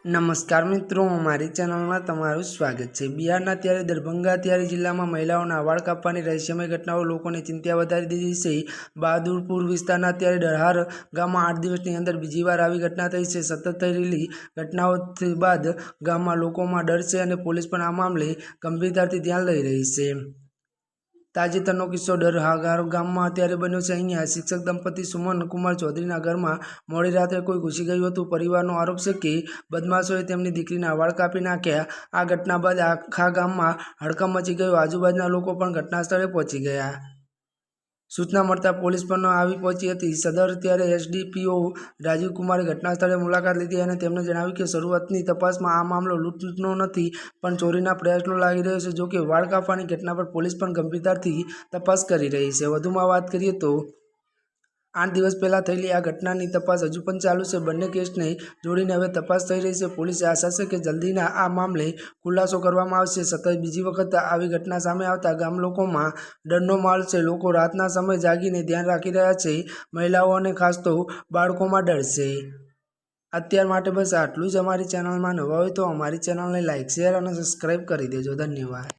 नमस्कार मित्रों, हमारी चैनल में तमाરું स्वागत है। बिहारना त्यारे दरभंगा त्यारे जिल्लामां महिलाओना वाळ कापवानी रहस्यमय घटनाओ लोकोने चिंता वधारी दीधी छे। बहादुरपुर विस्ताરના त्यारे डरहार गाममां 8 દિવસની અંદર બીજી વાર આવી ઘટના થઈ છે। સતત થઈ રહેલી ઘટનાઓ બાદ ગામમાં લોકોમાં ડર છે અને પોલીસ પણ આ મામલે ગંભીરતાથી ધ્યાન લઈ રહી છે। તાજેતરનો કિસ્સો ડરહાર ગામમાં અત્યારે બન્યો છે। અહીંયા શિક્ષક દંપતી સુમન કુમાર ચૌધરીના ઘરમાં મોડી રાત્રે કોઈ ઘૂસી ગયું હતું। પરિવારનો આરોપ છે કે બદમાશોએ તેમની દીકરીના વાળ કાપી નાખ્યા। આ ઘટના બાદ આખા ગામમાં હડકંપ મચી ગયો। આજુબાજુના લોકો પણ ઘટના સ્થળે પહોંચી ગયા। सूचना મળતા પોલીસ પણ આવી પહોંચી હતી। સદર ત્યારે એસડીપીઓ રાજીવ કુમારે ઘટના સ્થળે મુલાકાત લીધી અને તેમણે જણાવ્યું કે શરૂઆતની તપાસમાં આ મામલો લૂંટનો નથી પણ ચોરીના પ્રયાસનો લાગી રહ્યો છે। જો કે વાળ કાપવાની ઘટના પર પોલીસ પણ ગંભીરતાથી તપાસ કરી રહી છે। વધુમાં વાત કરીએ તો 8 દિવસ પહેલા થયેલી આ ઘટનાની તપાસ હજુ પણ ચાલુ છે। બંને કેસને જોડીને હવે તપાસ થઈ રહી છે। પોલીસે આશા છે કે જલ્દીના આ મામલે ખુલાસો કરવામાં આવશે। સતત બીજી વખત આવી ઘટના સામે આવતા ગામ લોકોમાં ડરનો માહોલ છે। લોકો રાતના સમય જાગીને ધ્યાન રાખી રહ્યા છે। મહિલાઓ અને ખાસ તો બાળકોમાં ડર છે। અત્યાર માટે બસ આટલું જ। અમારી ચેનલમાં નવા હોય તો અમારી ચેનલને લાઇક, શેર અને સબસ્ક્રાઇબ કરી દેજો। ધન્યવાદ।